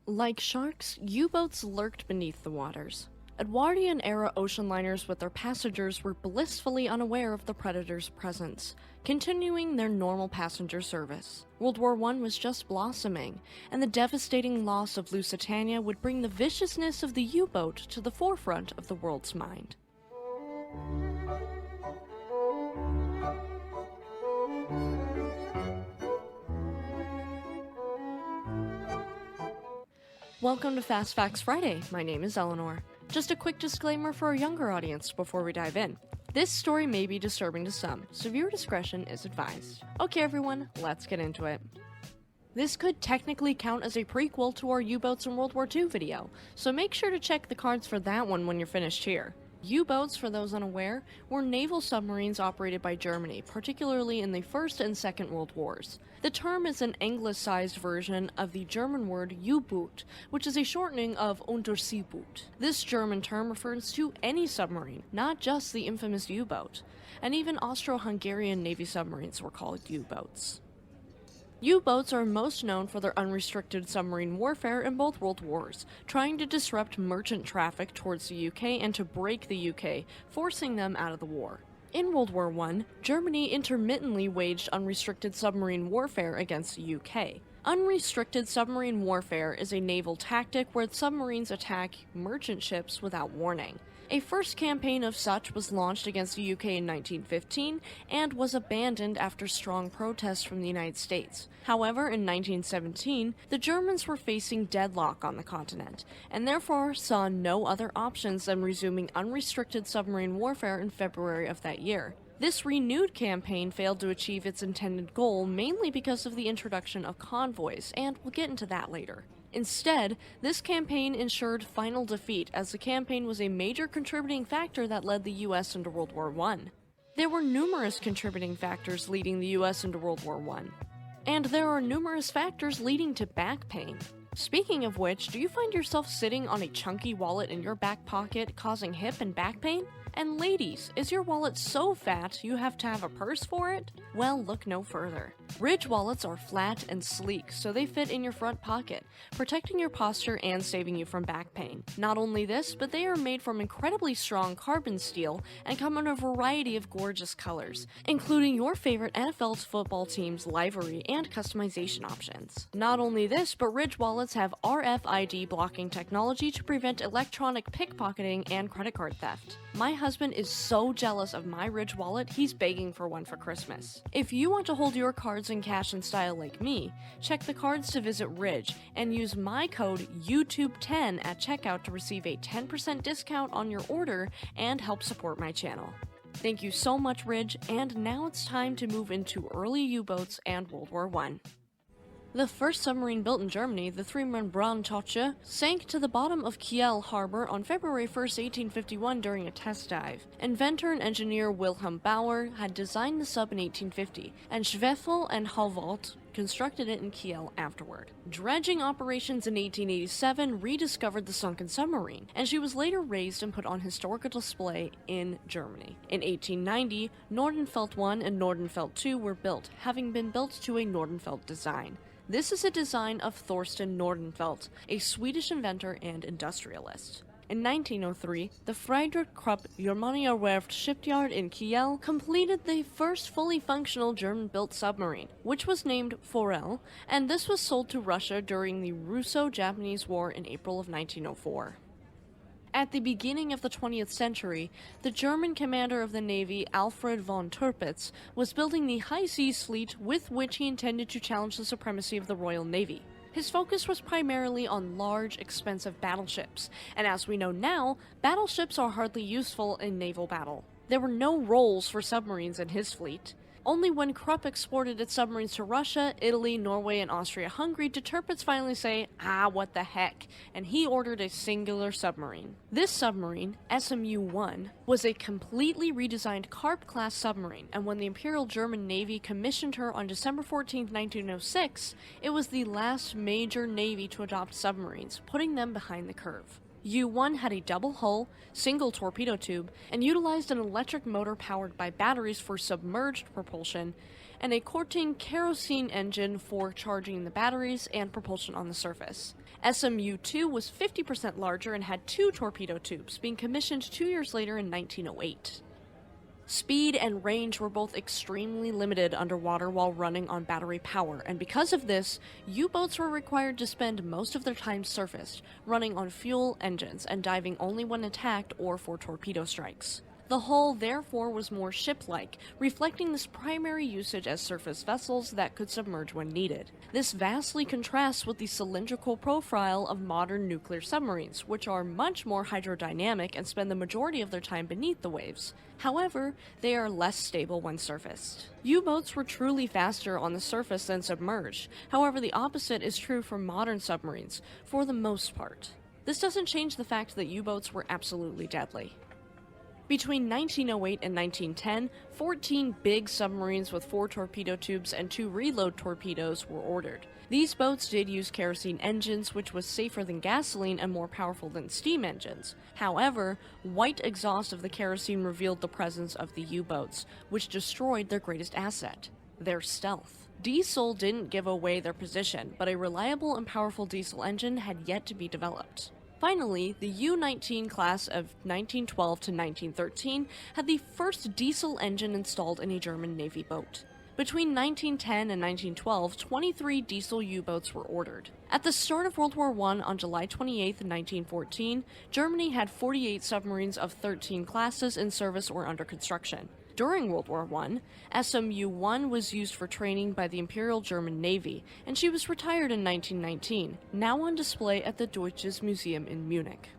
Like sharks, U-boats lurked beneath the waters. Edwardian-era ocean liners with their passengers were blissfully unaware of the predator's presence, continuing their normal passenger service. World War I was just blossoming, and the devastating loss of Lusitania would bring the viciousness of the U-boat to the forefront of the world's mind. Welcome to Fast Facts Friday. My name is Eleanor. Just a quick disclaimer for a younger audience before we dive in. This story may be disturbing to some, so viewer discretion is advised. Okay everyone, let's get into it. This could technically count as a prequel to our U-boats in World War II video, so make sure to check the cards for that one when you're finished here. U-boats, for those unaware, were naval submarines operated by Germany, particularly in the First and Second World Wars. The term is an anglicized version of the German word U-Boot, which is a shortening of Unterseeboot. This German term refers to any submarine, not just the infamous U-boat, and even Austro-Hungarian Navy submarines were called U-boats. U-boats are most known for their unrestricted submarine warfare in both world wars, trying to disrupt merchant traffic towards the UK and to break the UK, forcing them out of the war. In World War I, Germany intermittently waged unrestricted submarine warfare against the UK. Unrestricted submarine warfare is a naval tactic where submarines attack merchant ships without warning. A first campaign of such was launched against the UK in 1915 and was abandoned after strong protests from the United States. However, in 1917, the Germans were facing deadlock on the continent, and therefore saw no other options than resuming unrestricted submarine warfare in February of that year. This renewed campaign failed to achieve its intended goal mainly because of the introduction of convoys, and we'll get into that later. Instead, this campaign ensured final defeat, as the campaign was a major contributing factor that led the US into World War I. There were numerous contributing factors leading the US into World War I. And there are numerous factors leading to back pain. Speaking of which, do you find yourself sitting on a chunky wallet in your back pocket causing hip and back pain? And ladies, is your wallet so fat you have to have a purse for it? Well, look no further. Ridge wallets are flat and sleek, so they fit in your front pocket, protecting your posture and saving you from back pain. Not only this, but they are made from incredibly strong carbon steel and come in a variety of gorgeous colors, including your favorite NFL football team's livery and customization options. Not only this, but Ridge wallets have RFID blocking technology to prevent electronic pickpocketing and credit card theft. My husband is so jealous of my Ridge wallet, he's begging for one for Christmas. If you want to hold your cards in cash and style like me, check the cards to visit Ridge and use my code YouTube10 at checkout to receive a 10% discount on your order and help support my channel. Thank you so much, Ridge, and now it's time to move into early U-boats and World War I. The first submarine built in Germany, the three-man Brandtauche, sank to the bottom of Kiel harbor on February 1, 1851 during a test dive. Inventor and engineer Wilhelm Bauer had designed the sub in 1850, and Schwefel and Hauwalt constructed it in Kiel afterward. Dredging operations in 1887 rediscovered the sunken submarine, and she was later raised and put on historical display in Germany. In 1890, Nordenfeldt I and Nordenfeldt II were built, having been built to a Nordenfeldt design. This is a design of Thorsten Nordenfeldt, a Swedish inventor and industrialist. In 1903, the Friedrich Krupp Germania Werft shipyard in Kiel completed the first fully functional German-built submarine, which was named Forel, and this was sold to Russia during the Russo-Japanese War in April of 1904. At the beginning of the 20th century, the German commander of the Navy, Alfred von Tirpitz, was building the high seas fleet with which he intended to challenge the supremacy of the Royal Navy. His focus was primarily on large, expensive battleships, and as we know now, battleships are hardly useful in naval battle. There were no roles for submarines in his fleet. Only when Krupp exported its submarines to Russia, Italy, Norway, and Austria-Hungary did Tirpitz finally say, what the heck, and he ordered a singular submarine. This submarine, SMU-1, was a completely redesigned Karp-class submarine, and when the Imperial German Navy commissioned her on December 14, 1906, it was the last major navy to adopt submarines, putting them behind the curve. U-1 had a double hull, single torpedo tube, and utilized an electric motor powered by batteries for submerged propulsion, and a Corting kerosene engine for charging the batteries and propulsion on the surface. SMU-2 was 50% larger and had 2 torpedo tubes, being commissioned 2 years later in 1908. Speed and range were both extremely limited underwater while running on battery power, and because of this, U-boats were required to spend most of their time surfaced, running on fuel engines and diving only when attacked or for torpedo strikes. The hull, therefore, was more ship-like, reflecting this primary usage as surface vessels that could submerge when needed. This vastly contrasts with the cylindrical profile of modern nuclear submarines, which are much more hydrodynamic and spend the majority of their time beneath the waves. However, they are less stable when surfaced. U-boats were truly faster on the surface than submerged. However, the opposite is true for modern submarines, for the most part. This doesn't change the fact that U-boats were absolutely deadly. Between 1908 and 1910, 14 big submarines with 4 torpedo tubes and 2 reload torpedoes were ordered. These boats did use kerosene engines, which was safer than gasoline and more powerful than steam engines. However, white exhaust of the kerosene revealed the presence of the U-boats, which destroyed their greatest asset, their stealth. Diesel didn't give away their position, but a reliable and powerful diesel engine had yet to be developed. Finally, the U-19 class of 1912 to 1913 had the first diesel engine installed in a German Navy boat. Between 1910 and 1912, 23 diesel U-boats were ordered. At the start of World War I, on July 28, 1914, Germany had 48 submarines of 13 classes in service or under construction. During World War I, SMU-1 was used for training by the Imperial German Navy, and she was retired in 1919, now on display at the Deutsches Museum in Munich.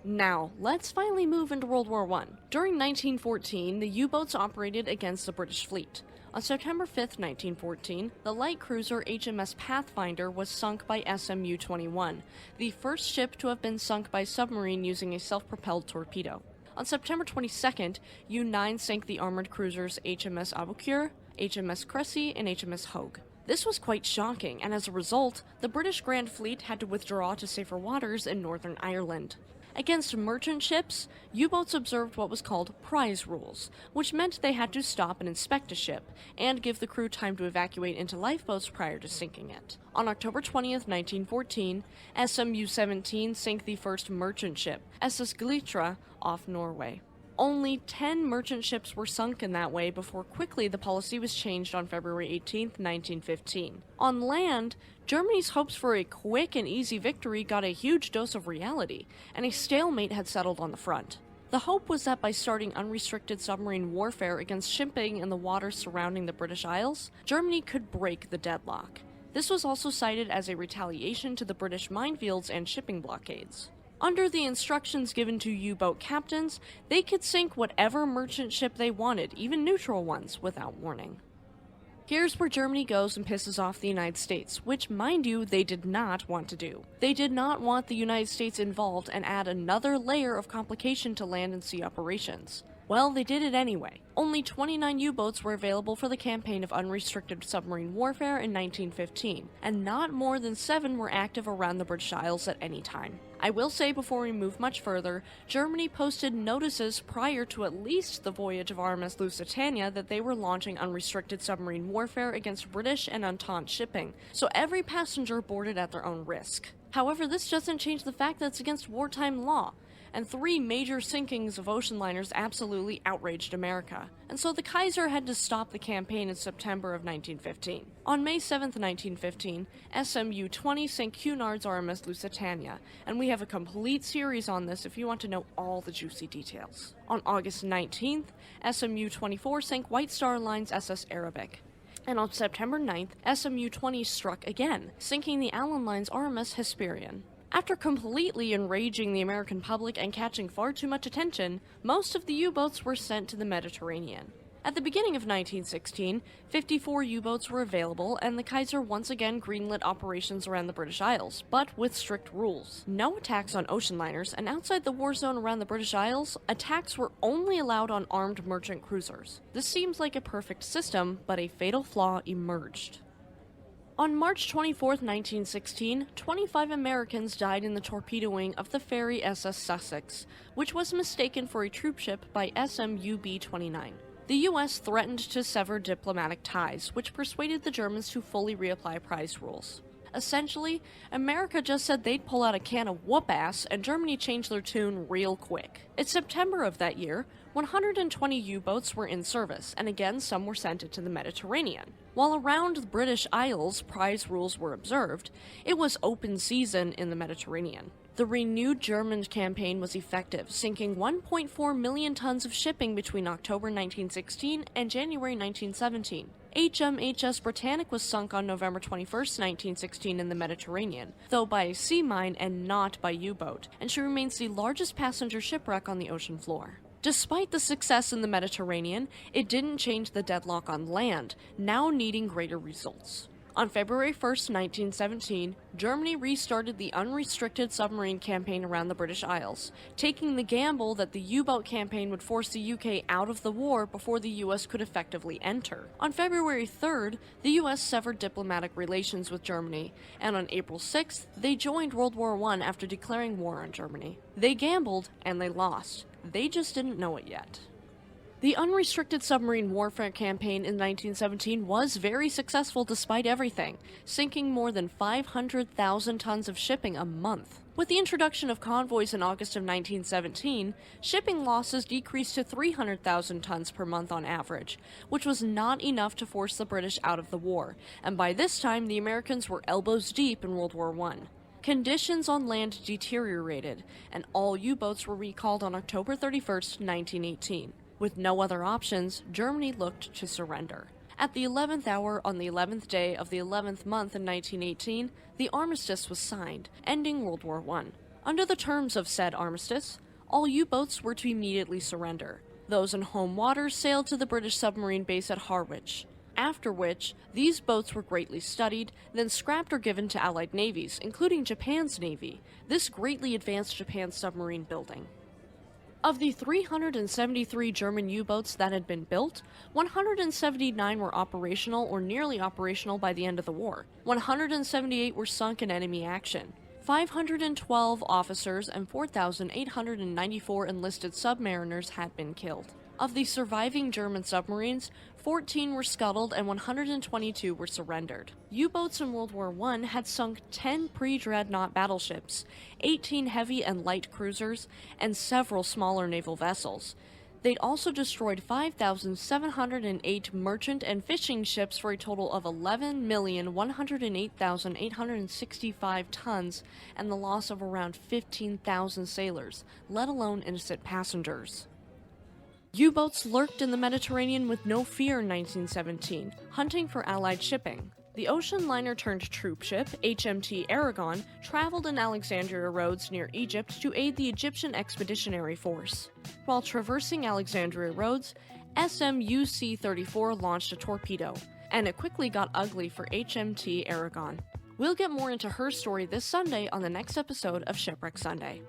Now, let's finally move into World War I. During 1914, the U-boats operated against the British fleet. On September 5, 1914, the light cruiser HMS Pathfinder was sunk by SMU-21, the first ship to have been sunk by submarine using a self-propelled torpedo. On September 22nd, U-9 sank the armored cruisers HMS Aboukir, HMS Cressy, and HMS Hogue. This was quite shocking, and as a result, the British Grand Fleet had to withdraw to safer waters in Northern Ireland. Against merchant ships, U-boats observed what was called prize rules, which meant they had to stop and inspect a ship, and give the crew time to evacuate into lifeboats prior to sinking it. On October 20th, 1914, SMU-17 sank the first merchant ship, SS Glitra, off Norway. Only 10 merchant ships were sunk in that way before quickly the policy was changed on February 18, 1915. On land, Germany's hopes for a quick and easy victory got a huge dose of reality, and a stalemate had settled on the front. The hope was that by starting unrestricted submarine warfare against shipping in the waters surrounding the British Isles, Germany could break the deadlock. This was also cited as a retaliation to the British minefields and shipping blockades. Under the instructions given to U-boat captains, they could sink whatever merchant ship they wanted, even neutral ones, without warning. Here's where Germany goes and pisses off the United States, which, mind you, they did not want to do. They did not want the United States involved and add another layer of complication to land and sea operations. Well, they did it anyway. Only 29 U-boats were available for the campaign of unrestricted submarine warfare in 1915, and not more than 7 were active around the British Isles at any time. I will say before we move much further, Germany posted notices prior to at least the voyage of RMS Lusitania that they were launching unrestricted submarine warfare against British and Entente shipping, so every passenger boarded at their own risk. However, this doesn't change the fact that it's against wartime law, and 3 major sinkings of ocean liners absolutely outraged America, and so the Kaiser had to stop the campaign in September of 1915. On May 7, 1915, SMU-20 sank Cunard's RMS Lusitania, and we have a complete series on this if you want to know all the juicy details. On August 19th, SMU-24 sank White Star Line's SS Arabic. And on September 9th, SMU-20 struck again, sinking the Allen Line's RMS Hesperian. After completely enraging the American public and catching far too much attention, most of the U-boats were sent to the Mediterranean. At the beginning of 1916, 54 U-boats were available, and the Kaiser once again greenlit operations around the British Isles, but with strict rules. No attacks on ocean liners, and outside the war zone around the British Isles, attacks were only allowed on armed merchant cruisers. This seems like a perfect system, but a fatal flaw emerged. On March 24, 1916, 25 Americans died in the torpedoing of the ferry SS Sussex, which was mistaken for a troopship by SMU B-29. the US threatened to sever diplomatic ties, which persuaded the Germans to fully reapply price rules. Essentially, America just said they'd pull out a can of whoop-ass, and Germany changed their tune real quick. It's September of that year, 120 U-boats were in service, and again some were sent into the Mediterranean. While around the British Isles prize rules were observed, it was open season in the Mediterranean. The renewed German campaign was effective, sinking 1.4 million tons of shipping between October 1916 and January 1917. HMHS Britannic was sunk on November 21, 1916 in the Mediterranean, though by a sea mine and not by U-boat, and she remains the largest passenger shipwreck on the ocean floor. Despite the success in the Mediterranean, it didn't change the deadlock on land, now needing greater results. On February 1, 1917, Germany restarted the unrestricted submarine campaign around the British Isles, taking the gamble that the U-boat campaign would force the UK out of the war before the US could effectively enter. On February 3rd, the US severed diplomatic relations with Germany, and on April 6th, they joined World War I after declaring war on Germany. They gambled, and they lost. They just didn't know it yet. The unrestricted submarine warfare campaign in 1917 was very successful despite everything, sinking more than 500,000 tons of shipping a month. With the introduction of convoys in August of 1917, shipping losses decreased to 300,000 tons per month on average, which was not enough to force the British out of the war, and by this time the Americans were elbows deep in World War I. Conditions on land deteriorated, and all U-boats were recalled on October 31, 1918. With no other options, Germany looked to surrender. At the 11th hour on the 11th day of the 11th month in 1918, the armistice was signed, ending World War I. Under the terms of said armistice, all U-boats were to immediately surrender. Those in home waters sailed to the British submarine base at Harwich, after which these boats were greatly studied, then scrapped or given to Allied navies, including Japan's navy. This greatly advanced Japan's submarine building. Of the 373 German U-boats that had been built, 179 were operational or nearly operational by the end of the war. 178 were sunk in enemy action. 512 officers and 4,894 enlisted submariners had been killed. Of the surviving German submarines, 14 were scuttled and 122 were surrendered. U-boats in World War I had sunk 10 pre-dreadnought battleships, 18 heavy and light cruisers, and several smaller naval vessels. They'd also destroyed 5,708 merchant and fishing ships for a total of 11,108,865 tons and the loss of around 15,000 sailors, let alone innocent passengers. U-boats lurked in the Mediterranean with no fear in 1917, hunting for Allied shipping. The ocean liner turned troop ship, HMT Aragon, traveled in Alexandria Roads near Egypt to aid the Egyptian Expeditionary Force. While traversing Alexandria Roads, SMUC-34 launched a torpedo, and it quickly got ugly for HMT Aragon. We'll get more into her story this Sunday on the next episode of Shipwreck Sunday.